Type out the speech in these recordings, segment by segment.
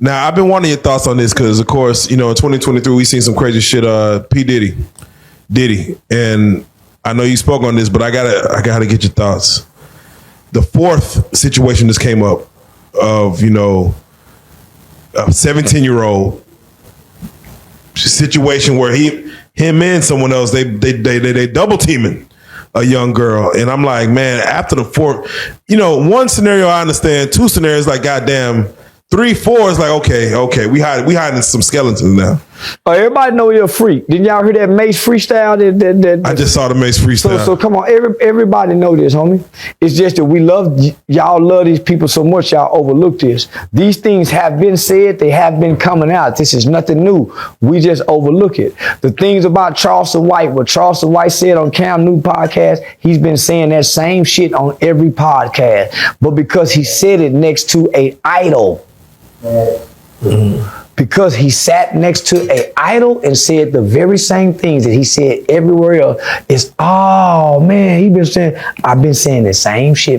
Now, I've been wanting your thoughts on this because, of course, in 2023, we seen some crazy shit. P. Diddy. And I know you spoke on this, but I gotta get your thoughts. The fourth situation just came up of, a 17-year-old situation where him and someone else, they double teaming a young girl. And I'm like, man, after the fourth, one scenario I understand, two scenarios like, goddamn, 3, 4 is like, okay, we hiding some skeletons now. Oh, everybody know you're a freak. Didn't y'all hear that Mace freestyle? I just saw the Mace freestyle. So come on, everybody know this, homie. It's just that y'all love these people so much, y'all overlook this. These things have been said, they have been coming out. This is nothing new. We just overlook it. The things about Charleston White, what Charleston White said on Cam Newton podcast, he's been saying that same shit on every podcast. But because he said it next to an idol, because he sat next to an idol and said the very same things that he said everywhere else, oh man, I've been saying the same shit.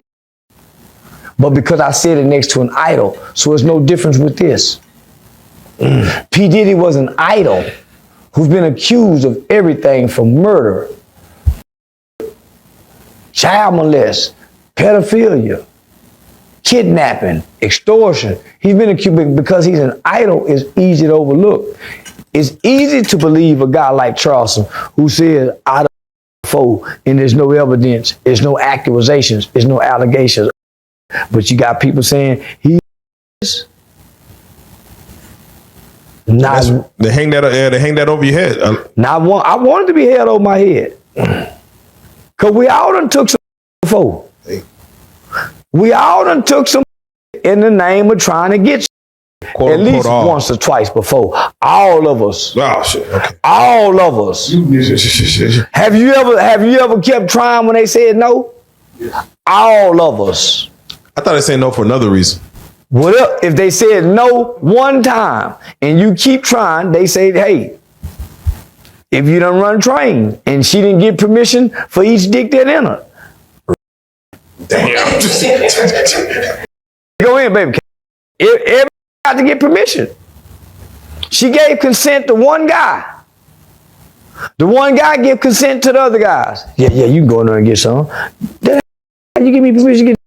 But because I said it next to an idol, so there's no difference with this. P. Diddy was an idol who's been accused of everything from murder, child molest, pedophilia, kidnapping, extortion. He's been accused because he's an idol. It's easy to overlook. It's easy to believe a guy like Charleston who says I don't and there's no evidence, there's no accusations, there's no allegations. But you got people saying he is. They hang that over your head. Now I want it to be held over my head. Cause we all done took some before. We all done took some in the name of trying to get quote, at least all. Once or twice before. All of us. Oh shit. Okay. All of us. Have you ever kept trying when they said no? All of us. I thought they said no for another reason. What if they said no one time and you keep trying, they say, hey, if you done run train and she didn't get permission for each dick that in her. Damn. Go in, baby. Everybody got to get permission. She gave consent to one guy. The one guy gave consent to the other guys. Yeah, you can go in there and get some. Then you give me permission to get.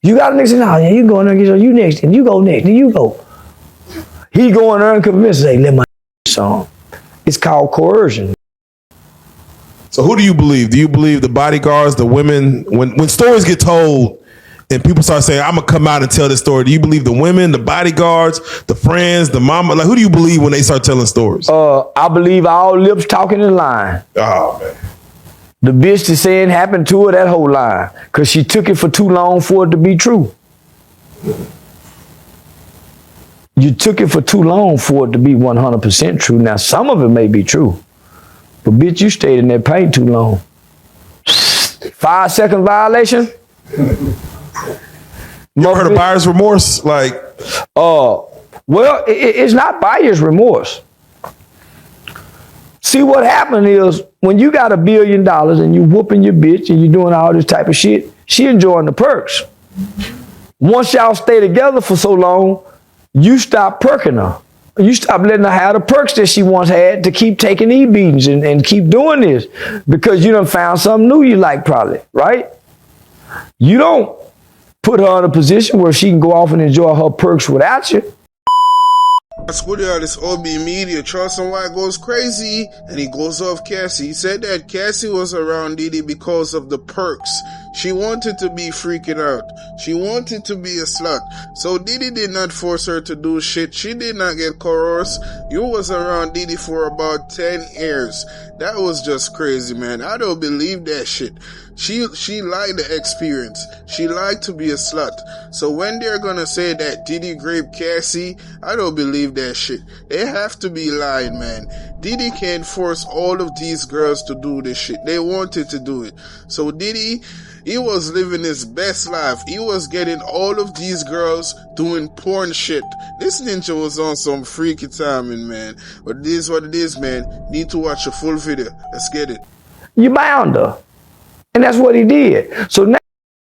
You got a nigga say, no, yeah, you can go in there and get some. You next, and you go next, and you go. He go in there and convince, say, let my some. It's called coercion. So who do you believe? Do you believe the bodyguards, the women? When stories get told and people start saying, I'm going to come out and tell this story, do you believe the women, the bodyguards, the friends, the mama? Like, who do you believe when they start telling stories? I believe all lips talking in line. Oh, man. The bitch that's saying happened to her, that whole line. Because she took it for too long for it to be true. You took it for too long for it to be 100% true. Now, some of it may be true. But bitch, you stayed in that paint too long. 5-second violation. You ever heard of buyer's remorse? Like, well, it's not buyer's remorse. See, what happened is when you got $1 billion and you whooping your bitch and you doing all this type of shit, she enjoying the perks. Once y'all stay together for so long, you stop perking her. You stop letting her have the perks that she once had to keep taking e-beatings and keep doing this because you done found something new you like probably, right? You don't put her in a position where she can go off and enjoy her perks without you. Squiddy, this OB media, Charleston White goes crazy and he goes off Cassie. He said that Cassie was around Diddy because of the perks. She wanted to be freaking out. She wanted to be a slut. So Diddy did not force her to do shit. She did not get coerced. You was around Diddy for about 10 years. That was just crazy, man. I don't believe that shit. She liked the experience. She liked to be a slut. So when they're gonna say that Diddy raped Cassie, I don't believe that shit. They have to be lying, man. Diddy can't force all of these girls to do this shit. They wanted to do it. So Diddy, he was living his best life. He was getting all of these girls doing porn shit. This ninja was on some freaky timing, man. But it is what it is, man. Need to watch a full video. Let's get it. You bound her. And that's what he did. So now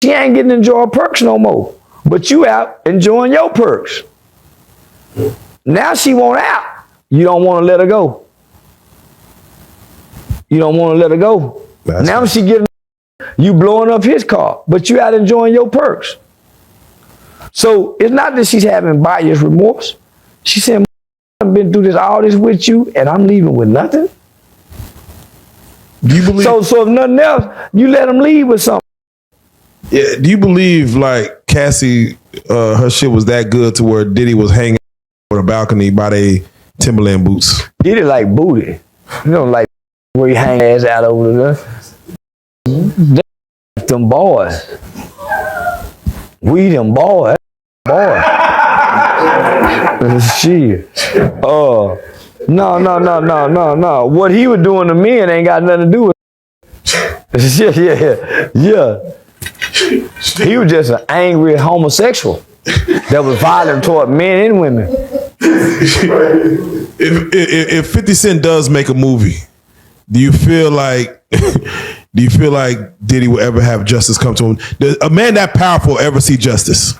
she ain't getting to enjoy perks no more. but you out enjoying your perks. Now she want out. You don't want to let her go. You don't want to let her go. Now she getting, you blowing up his car, but you out enjoying your perks. So it's not that she's having buyer's remorse. She said, I've been through all this with you, and I'm leaving with nothing. Do you believe? So if nothing else, you let him leave with something. Yeah. Do you believe like Cassie, her shit was that good to where Diddy was hanging on a balcony by their Timberland boots? Diddy like booty. You know, like where you hang ass out over there. Them boys. We them boys. Shit. No. What he was doing to men ain't got nothing to do with it. Yeah. He was just an angry homosexual that was violent toward men and women. If 50 Cent does make a movie, do you feel like Diddy will ever have justice come to him? Does a man that powerful ever see justice?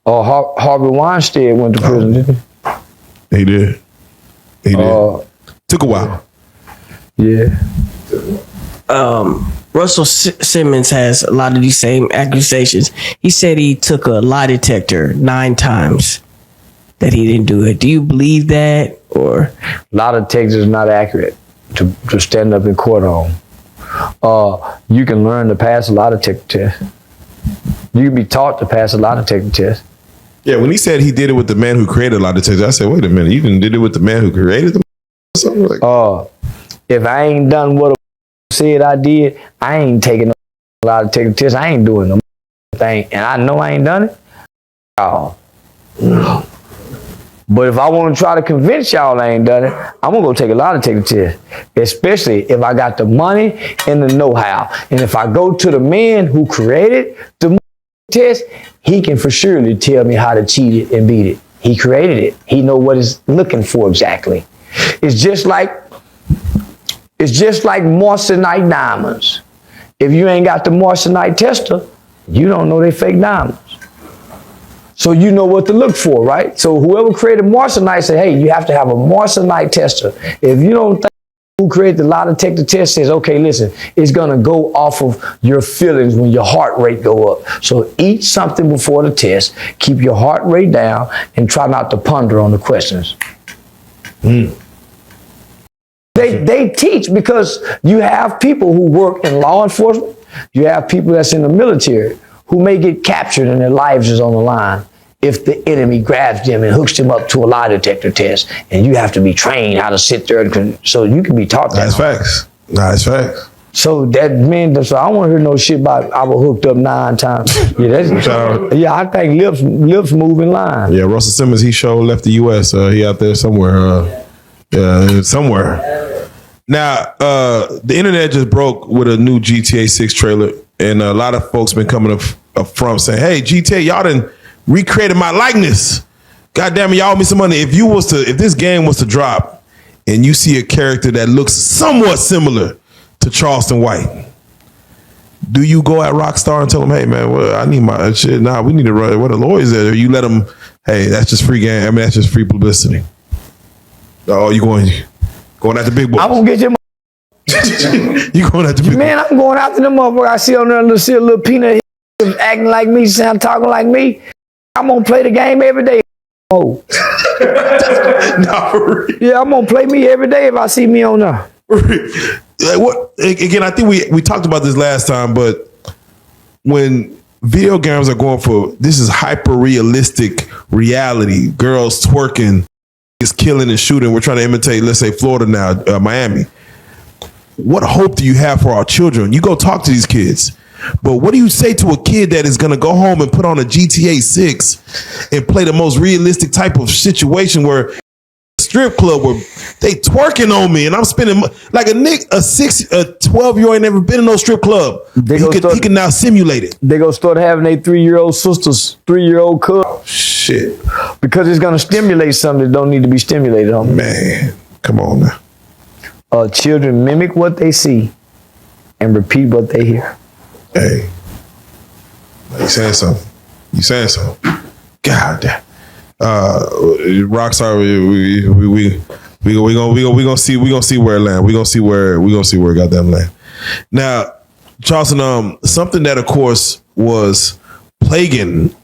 Harvey Weinstein went to prison, didn't he? He did. Took a while. Yeah. Russell Simmons has a lot of these same accusations. He said he took a lie detector 9 times, that he didn't do it. Do you believe that? Or lie detector is not accurate to stand up in court on. You can learn to pass a lie detector test. You can be taught to pass a lie detector test. Yeah, when he said he did it with the man who created a lie detector, I said, wait a minute, you did it with the man who created the something like if I ain't done what I said I did, I ain't taking no lie detector test. I ain't doing no thing, and I know I ain't done it. But if I want to try to convince y'all I ain't done it, I'm gonna go take a lie detector test. Especially if I got the money and the know-how, and if I go to the man who created the test, he can for surely tell me how to cheat it and beat it. He created it. He know what it's looking for exactly. It's just like moissanite diamonds. If you ain't got the moissanite tester, you don't know they fake diamonds. So you know what to look for, right? So whoever created moissanite said, hey, you have to have a moissanite tester. If you don't think who created the lie detector test says, okay, listen, it's gonna go off of your feelings when your heart rate go up. So eat something before the test, keep your heart rate down, and try not to ponder on the questions. They teach because you have people who work in law enforcement, you have people that's in the military who may get captured and their lives is on the line if the enemy grabs them and hooks them up to a lie detector test, and you have to be trained how to sit there so you can be taught that. That's facts. That's facts. So that man, so I don't want to hear no shit about I was hooked up 9 times. Yeah, I think lips move in line. Yeah, Russell Simmons, he sure left the U.S. He out there somewhere. Somewhere. Now, the internet just broke with a new GTA 6 trailer, and a lot of folks been coming up front saying, hey, GTA, y'all done recreated my likeness. God damn it, y'all owe me some money. If this game was to drop and you see a character that looks somewhat similar to Charleston White, do you go at Rockstar and tell them, hey man, well, I need my shit. Nah, we need to run. What the lawyers there? Or you let them, hey, that's just free game. I mean, that's just free publicity. Oh, you going at the big boy? I'm gonna get your You going at the big man, I'm going after them motherfuckers. I see on there, see a little peanut acting like me, talking like me. I'm gonna play the game every day. Oh. Yeah, I'm gonna play me every day if I see me on there. Like what? Again, I think we talked about this last time, but when video games are going for this is hyper realistic reality, girls twerking, is killing and shooting. We're trying to imitate, let's say, Florida now, Miami. What hope do you have for our children? You go talk to these kids. But what do you say to a kid that is going to go home and put on a GTA 6 and play the most realistic type of situation where a strip club where they twerking on me and I'm spending like a 12-year-old ain't never been in no strip club. He can now simulate it. They gonna start having their 3-year-old sisters, 3-year-old cousins. Oh, shit. Because it's gonna stimulate something that don't need to be stimulated on. Man, come on now. Children mimic what they see and repeat what they hear. Hey, you saying something? You saying so? God damn. Rockstar, we gonna see where it land. We gonna see where it goddamn land. Now, Charleston, something that of course was plaguing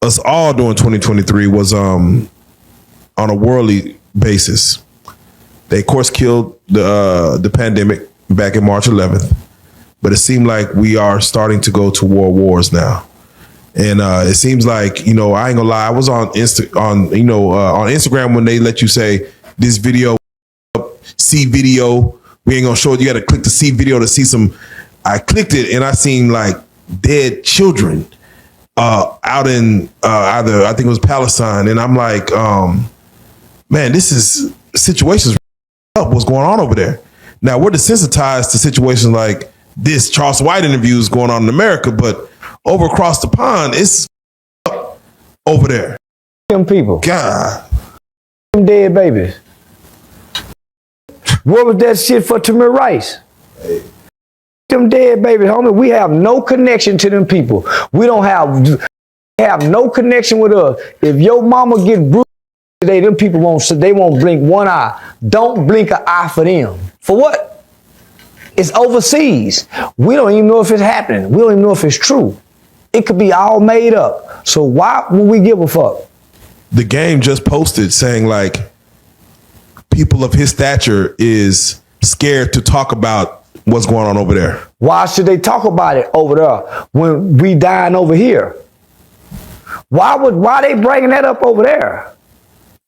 us all during 2023 was on a worldly basis. They of course killed the pandemic back in March 11th, but it seemed like we are starting to go to wars now. And it seems like, I ain't gonna lie, I was on Instagram when they let you say this video, see video. We ain't gonna show it. You gotta click the see video to see some. I clicked it and I seen like dead children out in either, I think it was Palestine. And I'm like, man, this is situations up what's going on over there. Now we're desensitized to situations like this Charles White interview is going on in America, but over across the pond, it's over there. Them people. God. Them dead babies. What was that shit for Tamir Rice? Hey. Them dead babies, homie. We have no connection to them people. We don't have no connection with us. If your mama get bruised today, them people won't blink one eye. Don't blink an eye for them. For what? It's overseas. We don't even know if it's happening. We don't even know if it's true. It could be all made up. So why would we give a fuck? The game just posted saying like people of his stature is scared to talk about what's going on over there. Why should they talk about it over there when we dying over here? Why they bringing that up over there?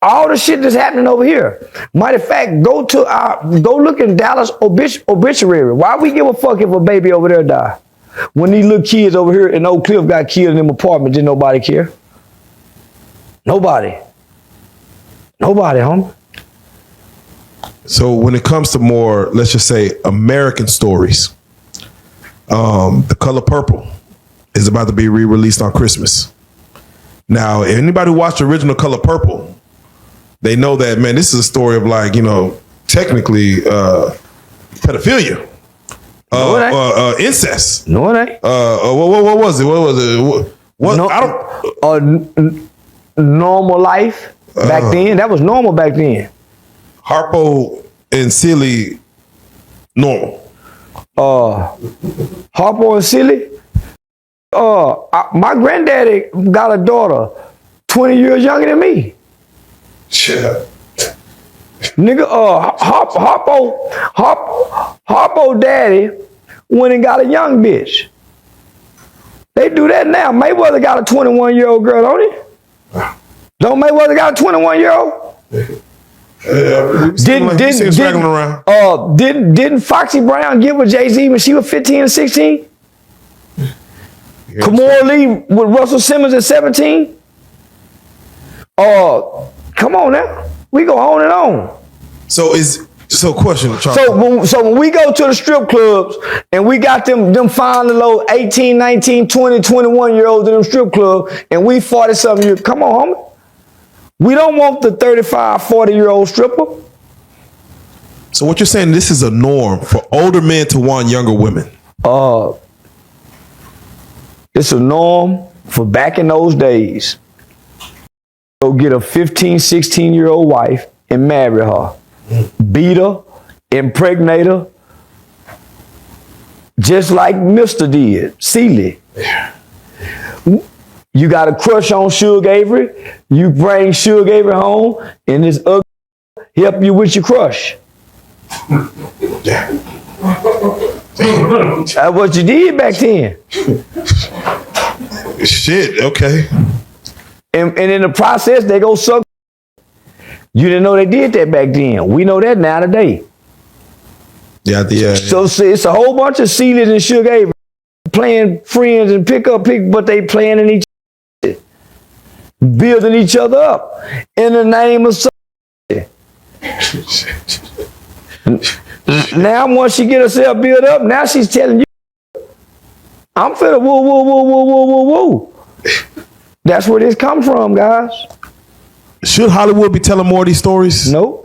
All the shit that's happening over here. Matter of fact, go look in Dallas obituary. Why we give a fuck if a baby over there die? When these little kids over here in Oak Cliff got killed in them apartments, didn't nobody care? Nobody, homie. So when it comes to more, let's just say, American stories, The Color Purple is about to be re-released on Christmas. Now, if anybody watched the original Color Purple, they know that, man, this is a story of like, technically pedophilia. Incest. No, it ain't. What was it? What was it? What? No, I don't. Normal life back then. That was normal back then. Harpo and Silly, normal. Harpo and Silly. My granddaddy got a daughter 20 years younger than me. Yeah. Nigga, Harpo daddy went and got a young bitch. They do that now. Mayweather got a 21-year-old girl, don't he? Don't Mayweather got a 21-year-old? Didn't Foxy Brown get with Jay-Z when she was 15 and 16? Kimora Lee with Russell Simmons at 17? Come on now. We go on and on. Question, Charles. So when we go to the strip clubs and we got them fine little 18, 19, 20, 21-year-olds in them strip club and we 40-something years, come on, homie. We don't want the 35, 40-year-old stripper. So what you're saying, this is a norm for older men to want younger women? It's a norm for back in those days. Go get a 15, 16-year-old wife and marry her. Beat her, impregnate her, just like Mr. did, Seeley. You got a crush on Suge Avery, you bring Suge Avery home, and this ugly help you with your crush. That's what you did back then. Shit, okay. And in the process, they go suck. You didn't know they did that back then. We know that now today. Yeah. So it's a whole bunch of Seelys and Suge Avery playing friends and pick, but they playing in each other, building each other up in the name of something. Now, once she get herself built up, now she's telling you, I'm finna woo. That's where this come from, guys. Should Hollywood be telling more of these stories? No,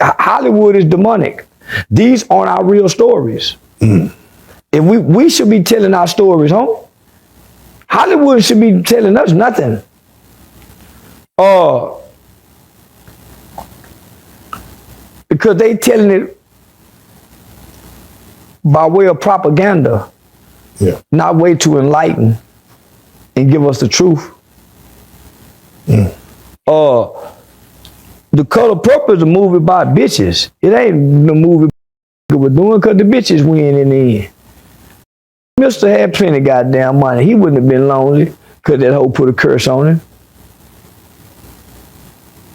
Hollywood is demonic. These aren't our real stories. If we should be telling our stories, huh? Hollywood should be telling us nothing. Because they telling it by way of propaganda, not way to enlighten and give us the truth. The Color Purple is a movie about bitches. It ain't the movie we're doing because the bitches win in the end. Mr. had plenty goddamn money. He wouldn't have been lonely because that hoe put a curse on him.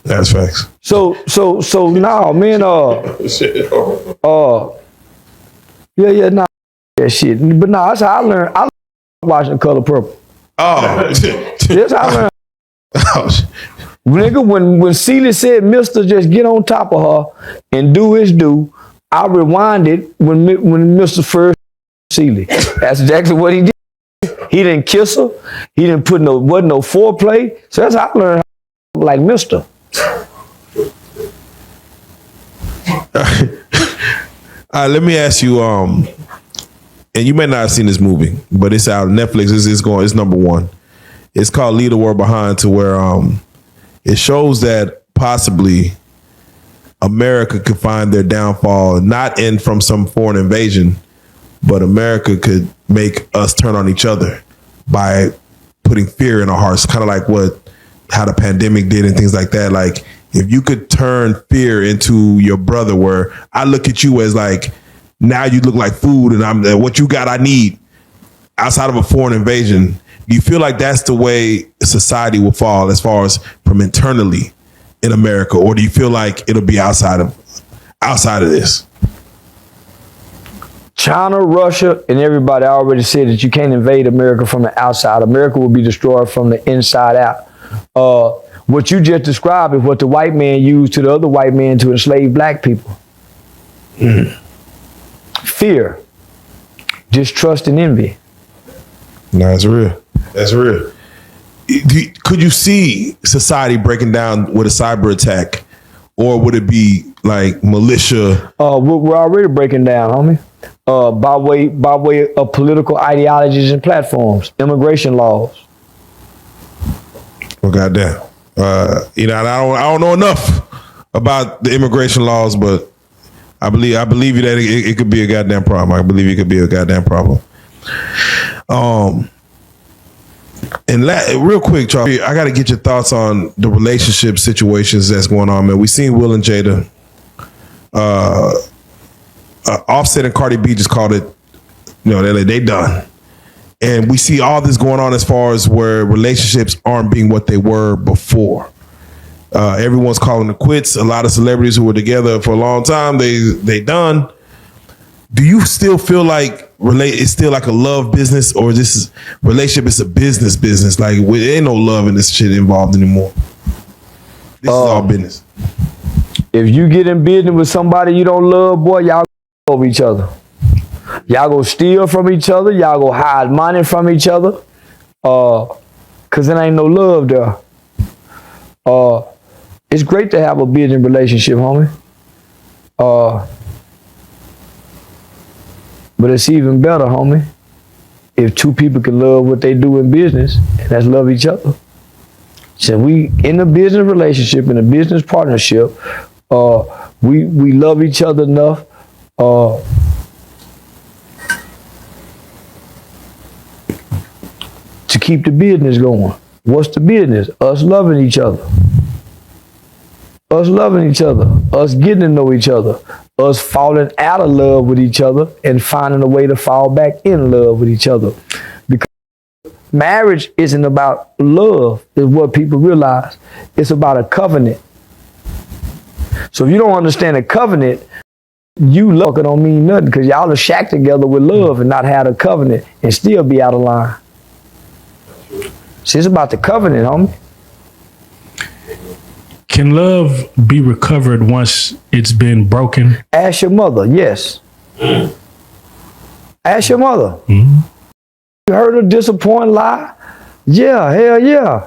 That's facts. So nah, man, nah, that shit. But nah, that's how I learned. I learned watching Color Purple. Oh, That's how I learned. Oh, shit. Nigga, when Celie said, Mister, just get on top of her and do his due, I rewinded when Mr. first Celie. That's exactly what he did. He didn't kiss her. He didn't put wasn't no foreplay. So that's how I learned how to like Mister. All right, let me ask you, and you may not have seen this movie, but it's out on Netflix. It's number one. It's called Leave the World Behind, to where it shows that possibly America could find their downfall, not from some foreign invasion, but America could make us turn on each other by putting fear in our hearts, kind of like how the pandemic did and things like that. Like, if you could turn fear into your brother, where I look at you as like, now you look like food and what you got, I need, outside of a foreign invasion. Do you feel like that's the way society will fall as far as from internally in America? Or do you feel like it'll be outside of this? China, Russia, and everybody already said that you can't invade America from the outside. America will be destroyed from the inside out. What you just described is what the white man used to the other white man to enslave black people. Fear, distrust, and envy. No, that's real. That's real. Could you see society breaking down with a cyber attack, or would it be like militia? We're already breaking down, homie. By way of political ideologies and platforms, immigration laws. Well, goddamn. I don't know enough about the immigration laws, but I believe you that it could be a goddamn problem. I believe it could be a goddamn problem. And real quick, Charlie, I got to get your thoughts on the relationship situations that's going on, man. We seen Will and Jada. Offset and Cardi B just called it, they done. And we see all this going on as far as where relationships aren't being what they were before. Everyone's calling it quits. A lot of celebrities who were together for a long time, they done. Do you still feel like it's still like a love business, or this relationship is a business? Like, there ain't no love in this shit involved anymore. This is all business. If you get in business with somebody you don't love, boy, y'all go over each other. Y'all go steal from each other. Y'all go hide money from each other. Cause there ain't no love there. It's great to have a business relationship, homie. But it's even better, homie, if two people can love what they do in business, and that's love each other. So we, in a business relationship, in a business partnership, we love each other enough to keep the business going. What's the business? Us loving each other. Us loving each other. Us getting to know each other. Us falling out of love with each other and finding a way to fall back in love with each other. Because marriage isn't about love, is what people realize. It's about a covenant. So if you don't understand a covenant, you love it don't mean nothing, because y'all are shack together with love and not have a covenant and still be out of line. See, it's about the covenant, homie. Can love be recovered once it's been broken? Ask your mother, yes. Ask your mother. Mm-hmm. You heard her disappoint, lie? Yeah, hell yeah.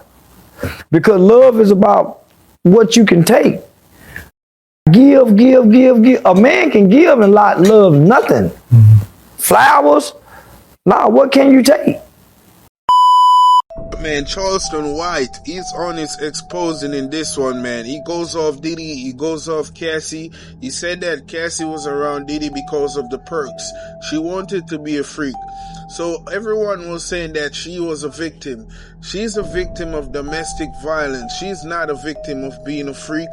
Because love is about what you can take. Give. A man can give and not love nothing. Mm-hmm. Flowers, nah, what can you take? man, Charleston White, he's on his exposing in this one, man. He goes off Diddy, he goes off Cassie. He said that Cassie was around Diddy because of the perks. She wanted to be a freak. So everyone was saying that she was a victim. She's a victim of domestic violence. She's not a victim of being a freak.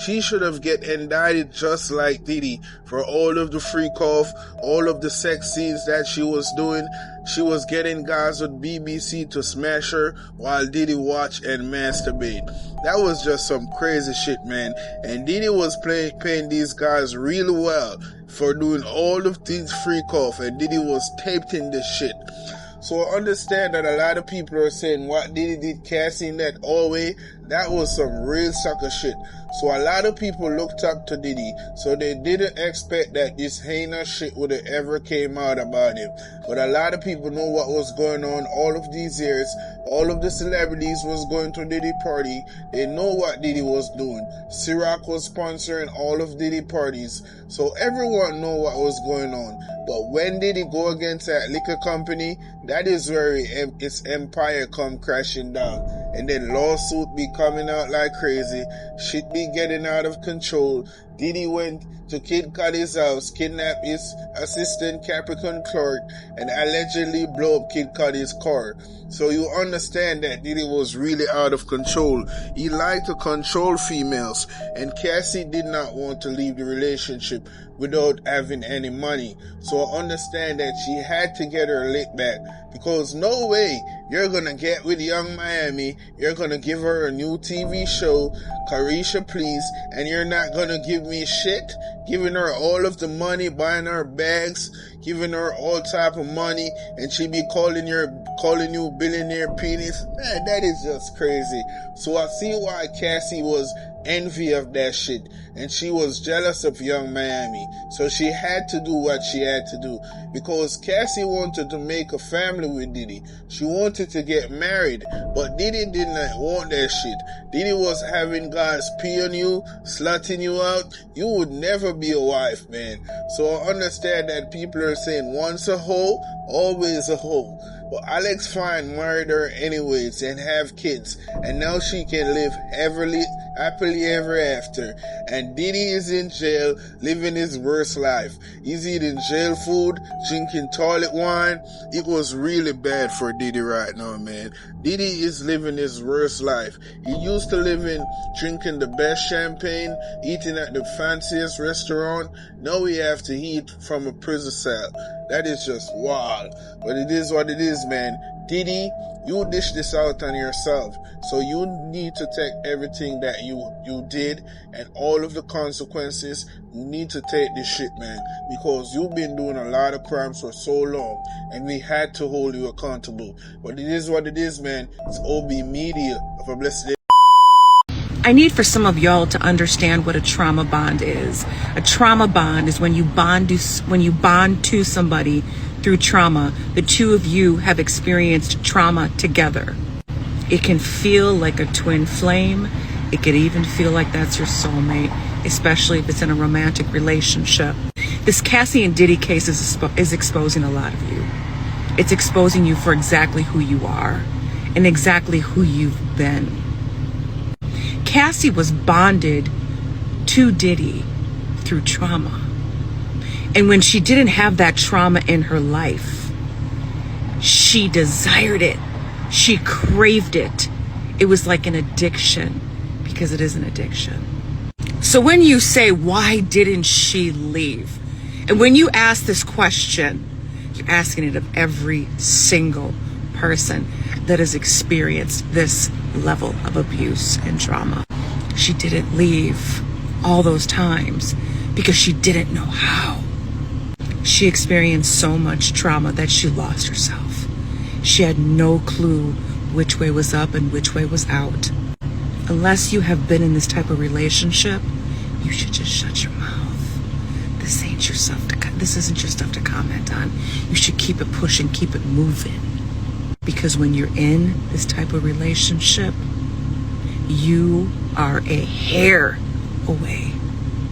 She should have get indicted just like Diddy for all of the freak off, all of the sex scenes that she was doing. She was getting guys with BBC to smash her while Diddy watched and masturbate. That was just some crazy shit, man. And Diddy was paying these guys really well for doing all of these freak off, and Diddy was taped in this shit. So I understand that a lot of people are saying what Diddy did Cassie in that way, that was some real sucker shit. So a lot of people looked up to Diddy, so they didn't expect that this heinous shit would have ever came out about him. But a lot of people know what was going on all of these years. All of the celebrities was going to Diddy party. They know what Diddy was doing. Ciroc was sponsoring all of Diddy parties. So everyone know what was going on. But when Diddy go against that liquor company, that is where its empire come crashing down. And then lawsuit be coming out like crazy. Shit be getting out of control. Diddy went to Kid Cudi's house, kidnapped his assistant Capricorn clerk, and allegedly blow up Kid Cudi's car. So you understand that Diddy was really out of control. He liked to control females, and Cassie did not want to leave the relationship without having any money. So I understand that she had to get her lick back, because no way you're gonna get with Young Miami, you're gonna give her a new TV show, Carisha Please, and you're not gonna give me shit, giving her all of the money, buying her bags, giving her all type of money, and she be calling you billionaire penis. Man, that is just crazy. So I see why Cassie was envy of that shit, and she was jealous of Young Miami. So she had to do what she had to do, because Cassie wanted to make a family with Diddy. She wanted to get married, but Diddy did not want that shit. Diddy was having guys pee on you, slutting you out. You would never be a wife, man. So I understand that people are saying once a hoe, always a hoe. But Alex Fine married her anyways and have kids, and now she can live happily ever after. And Diddy is in jail, living his worst life. He's eating jail food, drinking toilet wine. It was really bad for Diddy right now, man. Diddy is living his worst life. He used to live in drinking the best champagne, eating at the fanciest restaurant. Now we have to eat from a prison cell. That is just wild. But it is what it is, man. Diddy, you dish this out on yourself. So you need to take everything that you did and all of the consequences. You need to take this shit, man. Because you've been doing a lot of crimes for so long, and we had to hold you accountable. But it is what it is, man. It's OB Media. Have a blessed day. I need for some of y'all to understand what a trauma bond is. A trauma bond is when you bond to somebody through trauma. The two of you have experienced trauma together. It can feel like a twin flame. It could even feel like that's your soulmate, especially if it's in a romantic relationship. This Cassie and Diddy case is exposing a lot of you. It's exposing you for exactly who you are and exactly who you've been. Cassie was bonded to Diddy through trauma. And when she didn't have that trauma in her life, she desired it. She craved it. It was like an addiction, because it is an addiction. So when you say, why didn't she leave? And when you ask this question, you're asking it of every single person that has experienced this level of abuse and trauma. She didn't leave all those times because she didn't know how. She experienced so much trauma that she lost herself. She had no clue which way was up and which way was out. Unless you have been in this type of relationship, you should just shut your mouth. This isn't your stuff to comment on. You should keep it pushing, keep it moving. Because when you're in this type of relationship, you are a hair away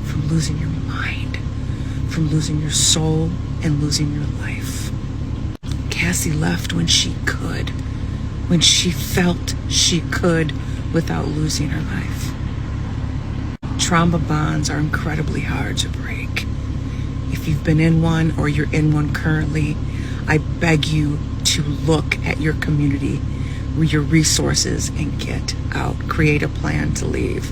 from losing your mind, from losing your soul, and losing your life. Cassie left when she could, when she felt she could without losing her life. Trauma bonds are incredibly hard to break. If you've been in one or you're in one currently, I beg you to look at your community, your resources, and get out. Create a plan to leave.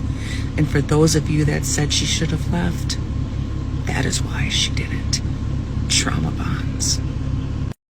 And for those of you that said she should have left, that is why she didn't. Trauma bonds.